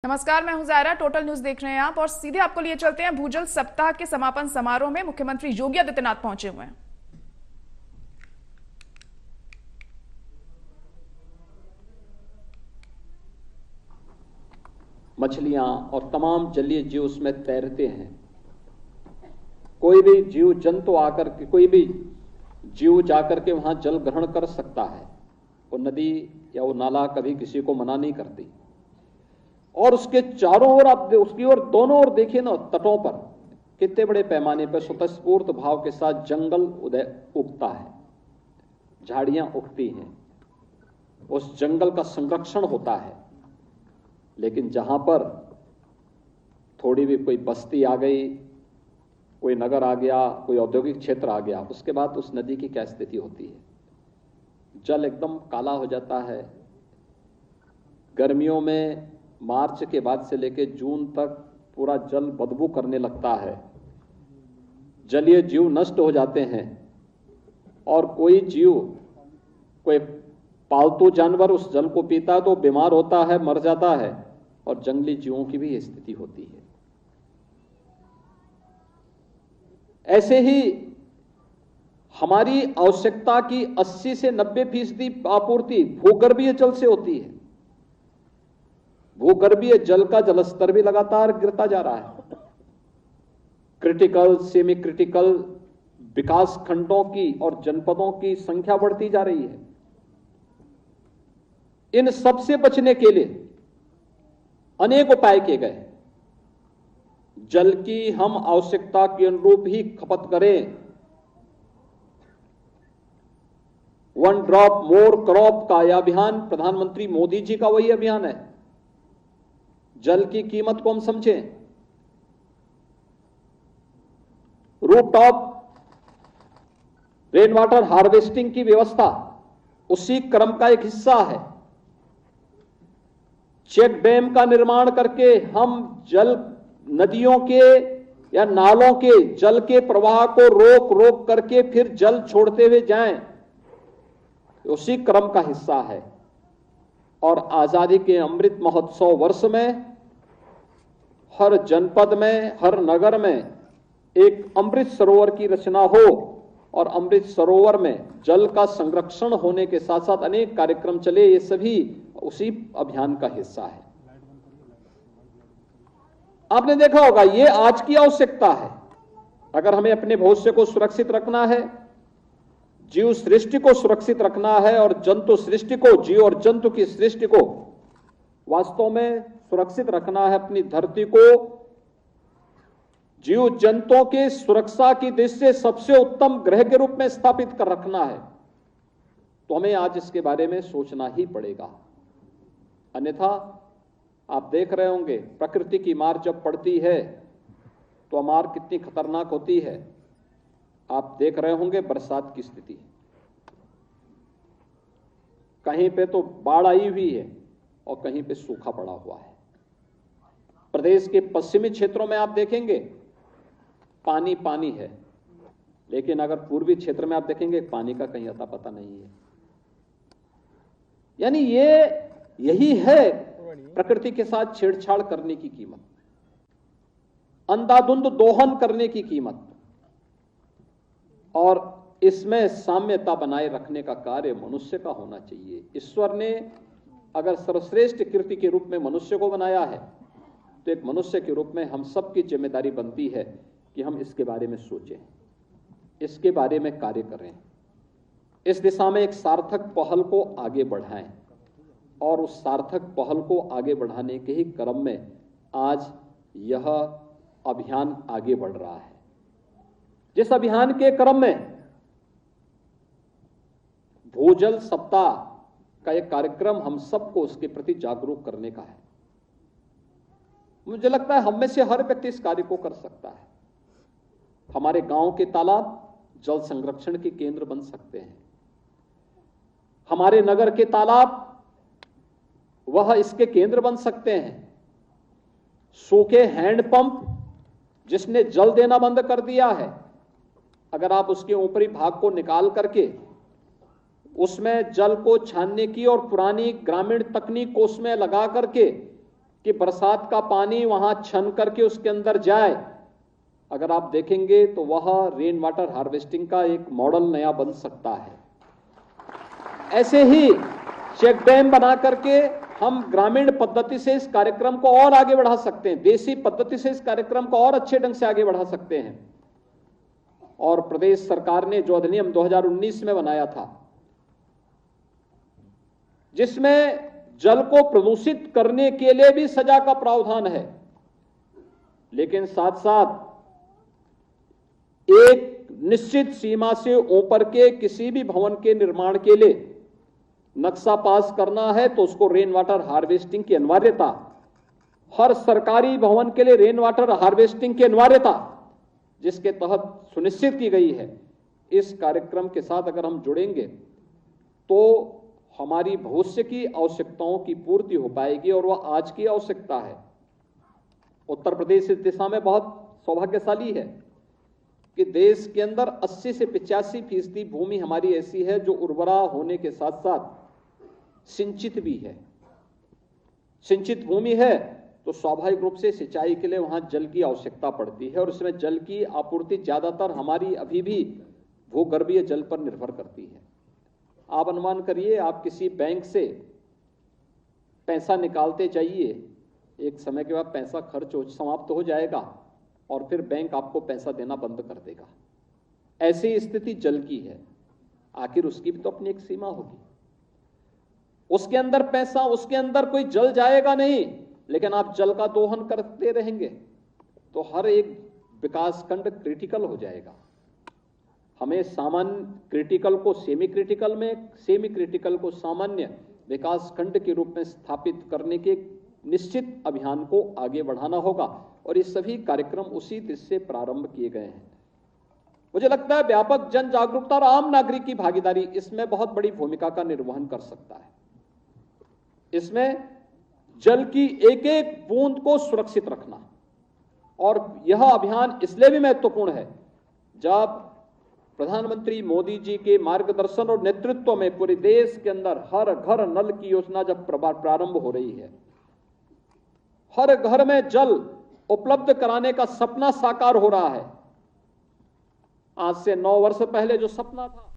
नमस्कार, मैं हूं ज़ायरा। टोटल न्यूज देख रहे हैं आप और सीधे आपको लिए चलते हैं। भूजल सप्ताह के समापन समारोह में मुख्यमंत्री योगी आदित्यनाथ पहुंचे हुए हैं। मछलियां और तमाम जलीय जीव उसमें तैरते हैं। कोई भी जीव जंतु आकर के, कोई भी जीव जाकर के वहां जल ग्रहण कर सकता है। वो नदी या वो नाला कभी किसी को मना नहीं करती। और उसके चारों ओर आप उसकी ओर दोनों ओर देखिए ना, तटों पर कितने बड़े पैमाने पर स्वतःस्फूर्त भाव के साथ जंगल उगता है, झाड़ियां उगती हैं, उस जंगल का संरक्षण होता है। लेकिन जहां पर थोड़ी भी कोई बस्ती आ गई, कोई नगर आ गया, कोई औद्योगिक क्षेत्र आ गया, उसके बाद उस नदी की क्या स्थिति होती है? जल एकदम काला हो जाता है। गर्मियों में मार्च के बाद से लेकर जून तक पूरा जल बदबू करने लगता है। जलीय जीव नष्ट हो जाते हैं और कोई जीव, कोई पालतू जानवर उस जल को पीता है तो बीमार होता है, मर जाता है। और जंगली जीवों की भी ये स्थिति होती है। ऐसे ही हमारी आवश्यकता की 80 से 90% आपूर्ति भूगर्भीय जल से होती है। भूगर्भीय जल का जलस्तर भी लगातार गिरता जा रहा है। क्रिटिकल, सेमी क्रिटिकल विकास खंडों की और जनपदों की संख्या बढ़ती जा रही है। इन सब से बचने के लिए अनेक उपाय किए गए। जल की हम आवश्यकता के अनुरूप ही खपत करें। वन ड्रॉप मोर क्रॉप का यह अभियान प्रधानमंत्री मोदी जी का वही अभियान है। जल की कीमत को हम समझें। रूफटॉप रेन वाटर हार्वेस्टिंग की व्यवस्था उसी क्रम का एक हिस्सा है। चेक डैम का निर्माण करके हम जल, नदियों के या नालों के जल के प्रवाह को रोक रोक करके फिर जल छोड़ते हुए जाएं, उसी क्रम का हिस्सा है। और आजादी के अमृत महोत्सव वर्ष में हर जनपद में, हर नगर में एक अमृत सरोवर की रचना हो और अमृत सरोवर में जल का संरक्षण होने के साथ साथ अनेक कार्यक्रम चले। ये सभी उसी अभियान का हिस्सा है। आपने देखा होगा, ये आज की आवश्यकता है। अगर हमें अपने भविष्य को सुरक्षित रखना है, जीव सृष्टि को सुरक्षित रखना है और जंतु सृष्टि को, जीव और जंतु की सृष्टि को वास्तव में सुरक्षित रखना है, अपनी धरती को जीव जंतुओं के सुरक्षा की दृष्टि से सबसे उत्तम ग्रह के रूप में स्थापित कर रखना है, तो हमें आज इसके बारे में सोचना ही पड़ेगा। अन्यथा आप देख रहे होंगे, प्रकृति की मार जब पड़ती है तो मार कितनी खतरनाक होती है। आप देख रहे होंगे बरसात की स्थिति, कहीं पे तो बाढ़ आई हुई है और कहीं पे सूखा पड़ा हुआ है। प्रदेश के पश्चिमी क्षेत्रों में आप देखेंगे पानी पानी है, लेकिन अगर पूर्वी क्षेत्र में आप देखेंगे पानी का कहीं अता पता नहीं है। यानी यही है प्रकृति के साथ छेड़छाड़ करने की कीमत, अंधाधुंध दोहन करने की कीमत। और इसमें साम्यता बनाए रखने का कार्य मनुष्य का होना चाहिए। ईश्वर ने अगर सर्वश्रेष्ठ कृति के रूप में मनुष्य को बनाया है, तो एक मनुष्य के रूप में हम सबकी जिम्मेदारी बनती है कि हम इसके बारे में सोचें, इसके बारे में कार्य करें, इस दिशा में एक सार्थक पहल को आगे बढ़ाएं। और उस सार्थक पहल को आगे बढ़ाने के ही क्रम में आज यह अभियान आगे बढ़ रहा है। जिस अभियान के क्रम में भूजल सप्ताह का एक कार्यक्रम हम सबको उसके प्रति जागरूक करने का है। मुझे लगता है हम में से हर व्यक्ति इस कार्य को कर सकता है। हमारे गांव के तालाब जल संरक्षण के केंद्र बन सकते हैं। हमारे नगर के तालाब वह इसके केंद्र बन सकते हैं। सूखे हैंडपंप जिसने जल देना बंद कर दिया है, अगर आप उसके ऊपरी भाग को निकाल करके उसमें जल को छानने की और पुरानी ग्रामीण तकनीक को उसमें लगा करके कि बरसात का पानी वहां छन करके उसके अंदर जाए, अगर आप देखेंगे तो वह रेन वाटर हार्वेस्टिंग का एक मॉडल नया बन सकता है। ऐसे ही चेक डैम बना करके हम ग्रामीण पद्धति से इस कार्यक्रम को और आगे बढ़ा सकते हैं, देसी पद्धति से इस कार्यक्रम को और अच्छे ढंग से आगे बढ़ा सकते हैं। और प्रदेश सरकार ने जो अधिनियम 2019 में बनाया था, जिसमें जल को प्रदूषित करने के लिए भी सजा का प्रावधान है, लेकिन साथ साथ एक निश्चित सीमा से ऊपर के किसी भी भवन के निर्माण के लिए नक्शा पास करना है तो उसको रेन वाटर हार्वेस्टिंग की अनिवार्यता, हर सरकारी भवन के लिए रेन वाटर हार्वेस्टिंग की अनिवार्यता जिसके तहत सुनिश्चित की गई है। इस कार्यक्रम के साथ अगर हम जुड़ेंगे तो हमारी भविष्य की आवश्यकताओं की पूर्ति हो पाएगी, और वह आज की आवश्यकता है। उत्तर प्रदेश इस दिशा में बहुत सौभाग्यशाली है कि देश के अंदर 80 से 85% भूमि हमारी ऐसी है जो उर्वरा होने के साथ साथ सिंचित भी है। सिंचित भूमि है तो स्वाभाविक रूप से सिंचाई के लिए वहां जल की आवश्यकता पड़ती है, और इसमें जल की आपूर्ति ज्यादातर हमारी अभी भी भूगर्भीय जल पर निर्भर करती है। आप अनुमान करिए, आप किसी बैंक से पैसा निकालते जाइए, एक समय के बाद पैसा खर्च समाप्त हो जाएगा और फिर बैंक आपको पैसा देना बंद कर देगा। ऐसी स्थिति जल की है। आखिर उसकी भी तो अपनी एक सीमा होगी। उसके अंदर पैसा, उसके अंदर कोई जल जाएगा नहीं, लेकिन आप जल का दोहन करते रहेंगे तो हर एक विकास खंड क्रिटिकल हो जाएगा। हमें सामान्य क्रिटिकल को सेमी क्रिटिकल में, सेमी क्रिटिकल को सामान्य विकास खंड के रूप में स्थापित करने के निश्चित अभियान को आगे बढ़ाना होगा, और ये सभी कार्यक्रम उसी दिशा से प्रारंभ किए गए हैं। मुझे लगता है व्यापक जन जागरूकता और आम नागरिक की भागीदारी इसमें बहुत बड़ी भूमिका का निर्वहन कर सकता है। इसमें जल की एक एक बूंद को सुरक्षित रखना, और यह अभियान इसलिए भी महत्वपूर्ण है जब प्रधानमंत्री मोदी जी के मार्गदर्शन और नेतृत्व में पूरे देश के अंदर हर घर नल की योजना जब प्रारंभ हो रही है, हर घर में जल उपलब्ध कराने का सपना साकार हो रहा है। आज से 9 वर्ष पहले जो सपना था